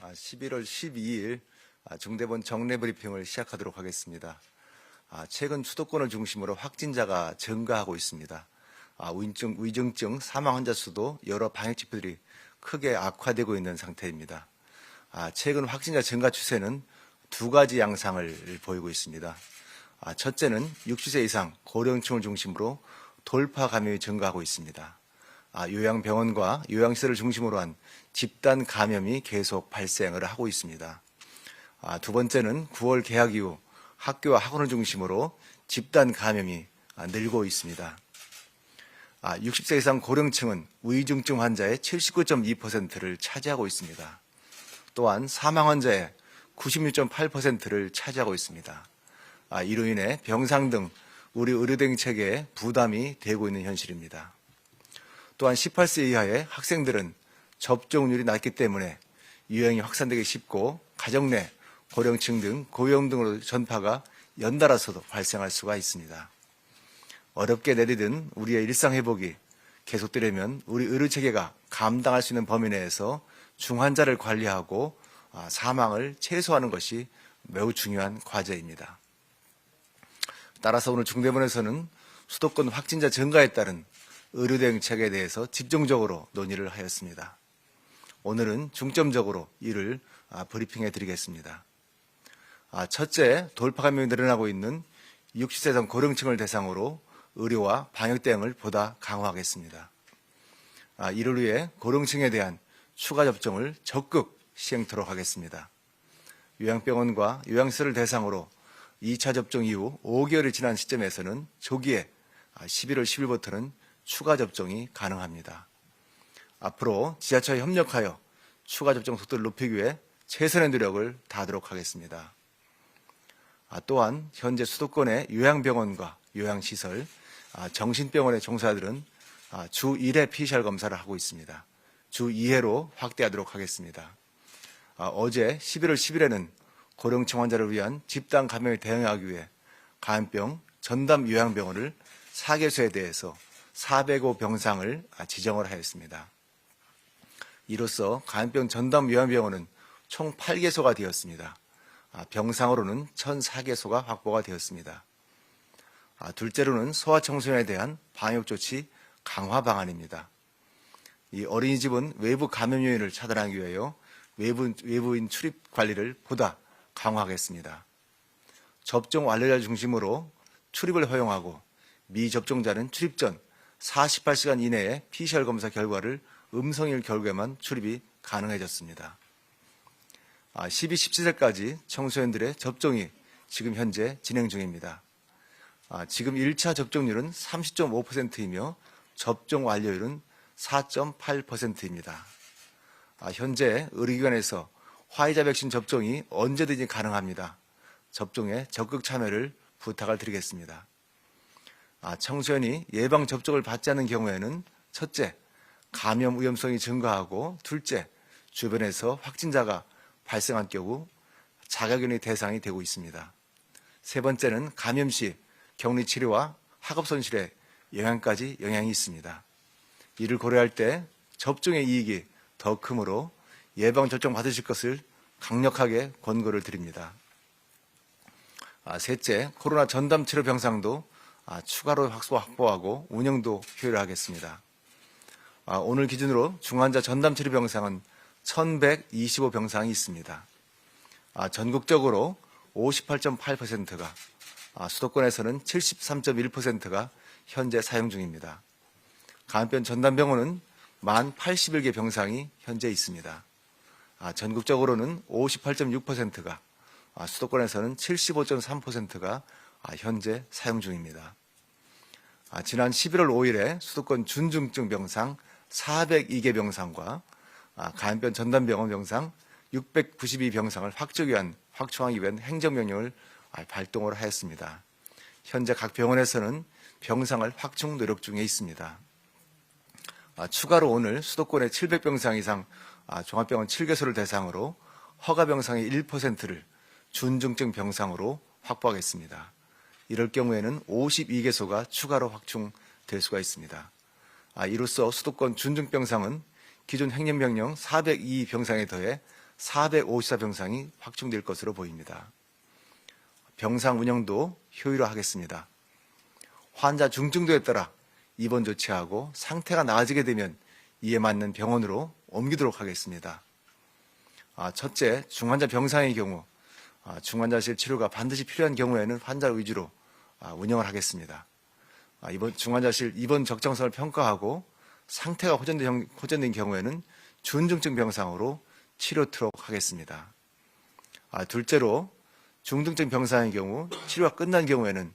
11월 12일 중대본 정례 브리핑을 시작하도록 하겠습니다. 최근 수도권을 중심으로 확진자가 증가하고 있습니다. 위중증 사망 환자 수도 여러 방역 지표들이 크게 악화되고 있는 상태입니다. 최근 확진자 증가 추세는 두 가지 양상을 보이고 있습니다. 첫째는 60세 이상 고령층을 중심으로 돌파 감염이 증가하고 있습니다. 요양병원과 요양시설을 중심으로 한 집단 감염이 계속 발생을 하고 있습니다. 두 번째는 9월 개학 이후 학교와 학원을 중심으로 집단 감염이 늘고 있습니다. 60세 이상 고령층은 위중증 환자의 79.2%를 차지하고 있습니다. 또한 사망 환자의 96.8%를 차지하고 있습니다. 이로 인해 병상 등 우리 의료대응 체계에 부담이 되고 있는 현실입니다. 또한 18세 이하의 학생들은 접종률이 낮기 때문에 유행이 확산되기 쉽고 가정 내 고령층 등 고위험 등으로 전파가 연달아서도 발생할 수가 있습니다. 어렵게 내디딘 우리의 일상 회복이 계속되려면 우리 의료체계가 감당할 수 있는 범위 내에서 중환자를 관리하고 사망을 최소화하는 것이 매우 중요한 과제입니다. 따라서 오늘 중대본에서는 수도권 확진자 증가에 따른 의료대응 체계에 대해서 집중적으로 논의를 하였습니다. 오늘은 중점적으로 이를 브리핑해 드리겠습니다. 첫째, 돌파 감염이 늘어나고 있는 60세 이상 고령층을 대상으로 의료와 방역 대응을 보다 강화하겠습니다. 이를 위해 고령층에 대한 추가 접종을 적극 시행토록 하겠습니다. 요양병원과 요양시설을 대상으로 2차 접종 이후 5개월이 지난 시점에서는 조기에 11월 10일부터는 추가 접종이 가능합니다. 앞으로 지자체와 협력하여 추가 접종 속도를 높이기 위해 최선의 노력을 다하도록 하겠습니다. 또한 현재 수도권의 요양병원과 요양시설, 정신병원의 종사자들은 주 1회 PCR 검사를 하고 있습니다. 주 2회로 확대하도록 하겠습니다. 어제 11월 10일에는 고령층 환자를 위한 집단 감염에 대응하기 위해 감염병 전담 요양병원을 4개소에 대해서 405 병상을 지정을 하였습니다. 이로써 감염병 전담 요양병원은 총 8개소가 되었습니다. 병상으로는 1,004개소가 확보가 되었습니다. 둘째로는 소아청소년에 대한 방역조치 강화 방안입니다. 이 어린이집은 외부 감염 요인을 차단하기 위하여 외부인 출입 관리를 보다 강화하겠습니다. 접종 완료자 중심으로 출입을 허용하고 미접종자는 출입 전 48시간 이내에 PCR 검사 결과를 음성일 결과에만 출입이 가능해졌습니다. 12, 17세까지 청소년들의 접종이 지금 현재 진행 중입니다. 지금 1차 접종률은 30.5%이며 접종 완료율은 4.8%입니다. 현재 의료기관에서 화이자 백신 접종이 언제든지 가능합니다. 접종에 적극 참여를 부탁을 드리겠습니다. 청소년이 예방 접종을 받지 않는 경우에는 첫째, 감염 위험성이 증가하고 둘째, 주변에서 확진자가 발생한 경우 자가격리 대상이 되고 있습니다. 세 번째는 감염 시 격리 치료와 학업 손실에 영향이 있습니다. 이를 고려할 때 접종의 이익이 더 크므로 예방 접종 받으실 것을 강력하게 권고를 드립니다. 셋째, 코로나 전담 치료 병상도 추가로 확보하고 운영도 효율화하겠습니다. 오늘 기준으로 중환자 전담 치료 병상은 1,125 병상이 있습니다. 전국적으로 58.8%가, 수도권에서는 73.1%가 현재 사용 중입니다. 감염병 전담병원은 1,081개 병상이 현재 있습니다. 전국적으로는 58.6%가, 수도권에서는 75.3%가 현재 사용 중입니다. 지난 11월 5일에 수도권 준중증 병상 402개 병상과 감염병 전담병원 병상 692병상을 확충하기 위한 행정명령을 발동을 하였습니다. 현재 각 병원에서는 병상을 확충 노력 중에 있습니다. 추가로 오늘 수도권의 700병상 이상 종합병원 7개소를 대상으로 허가병상의 1%를 준중증 병상으로 확보하겠습니다. 이럴 경우에는 52개소가 추가로 확충될 수가 있습니다. 이로써 수도권 준중병상은 기존 행정명령 402병상에 더해 454병상이 확충될 것으로 보입니다. 병상 운영도 효율화하겠습니다. 환자 중증도에 따라 입원 조치하고 상태가 나아지게 되면 이에 맞는 병원으로 옮기도록 하겠습니다. 첫째, 중환자 병상의 경우 중환자실 치료가 반드시 필요한 경우에는 환자 위주로 운영을 하겠습니다. 이번 중환자실 입원 적정성을 평가하고 상태가 호전된 경우에는 준중증 병상으로 치료토록 하겠습니다. 둘째로 중등증 병상의 경우 치료가 끝난 경우에는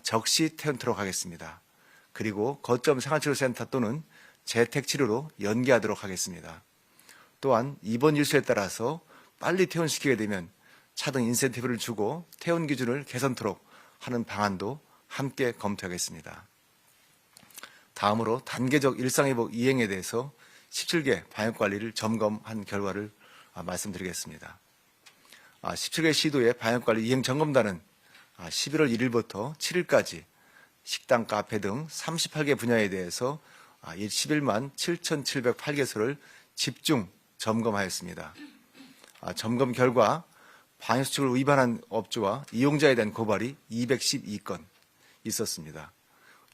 적시 퇴원토록 하겠습니다. 그리고 거점 생활치료센터 또는 재택치료로 연계하도록 하겠습니다. 또한 입원 일수에 따라서 빨리 퇴원시키게 되면 차등 인센티브를 주고 퇴원 기준을 개선토록 하는 방안도 함께 검토하겠습니다. 다음으로 단계적 일상회복 이행에 대해서 17개 방역관리를 점검한 결과를 말씀드리겠습니다. 17개 시도의 방역관리 이행점검단은 11월 1일부터 7일까지 식당, 카페 등 38개 분야에 대해서 11만 7,708개소를 집중 점검하였습니다. 점검 결과 방역수칙을 위반한 업주와 이용자에 대한 고발이 212건 있었습니다.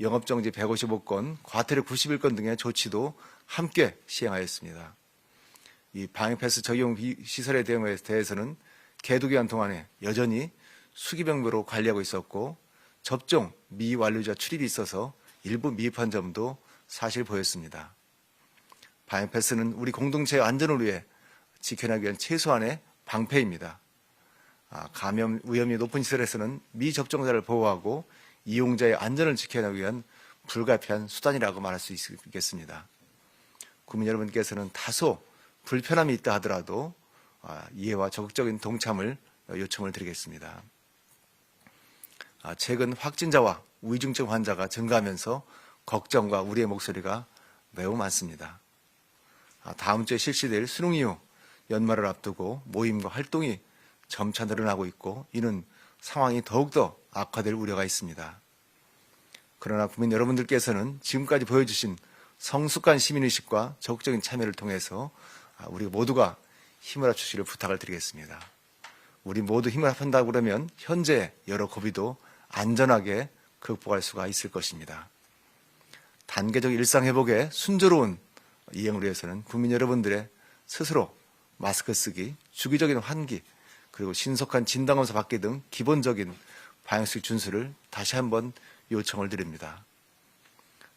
영업정지 155건, 과태료 91건 등의 조치도 함께 시행하였습니다. 이 방역패스 적용 시설의 대응에 대해서는 계도기간 동안에 여전히 수기병으로 관리하고 있었고 접종 미완료자 출입이 있어서 일부 미흡한 점도 사실 보였습니다. 방역패스는 우리 공동체의 안전을 위해 지켜나기 위한 최소한의 방패입니다. 감염 위험이 높은 시설에서는 미접종자를 보호하고 이용자의 안전을 지켜나기 위한 불가피한 수단이라고 말할 수 있겠습니다. 국민 여러분께서는 다소 불편함이 있다 하더라도 이해와 적극적인 동참을 요청을 드리겠습니다. 최근 확진자와 위중증 환자가 증가하면서 걱정과 우려의 목소리가 매우 많습니다. 다음 주에 실시될 수능 이후 연말을 앞두고 모임과 활동이 점차 늘어나고 있고 이는 상황이 더욱더 악화될 우려가 있습니다. 그러나 국민 여러분들께서는 지금까지 보여주신 성숙한 시민의식과 적극적인 참여를 통해서 우리 모두가 힘을 합주시기를 부탁을 드리겠습니다. 우리 모두 힘을 합한다고 그러면 현재 여러 고비도 안전하게 극복할 수가 있을 것입니다. 단계적 일상회복에 순조로운 이행을 위해서는 국민 여러분들의 스스로 마스크 쓰기, 주기적인 환기, 그리고 신속한 진단검사 받기 등 기본적인 방역수칙 준수를 다시 한번 요청을 드립니다.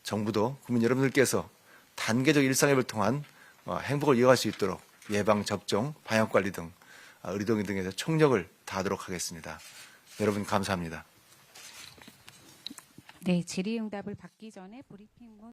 정부도 국민 여러분들께서 단계적 일상회복을 통한 행복을 이어갈 수 있도록 예방접종, 방역관리 등 의료동의 등에서 총력을 다하도록 하겠습니다. 여러분 감사합니다. 네, 질의응답을 받기 전에 브리핑문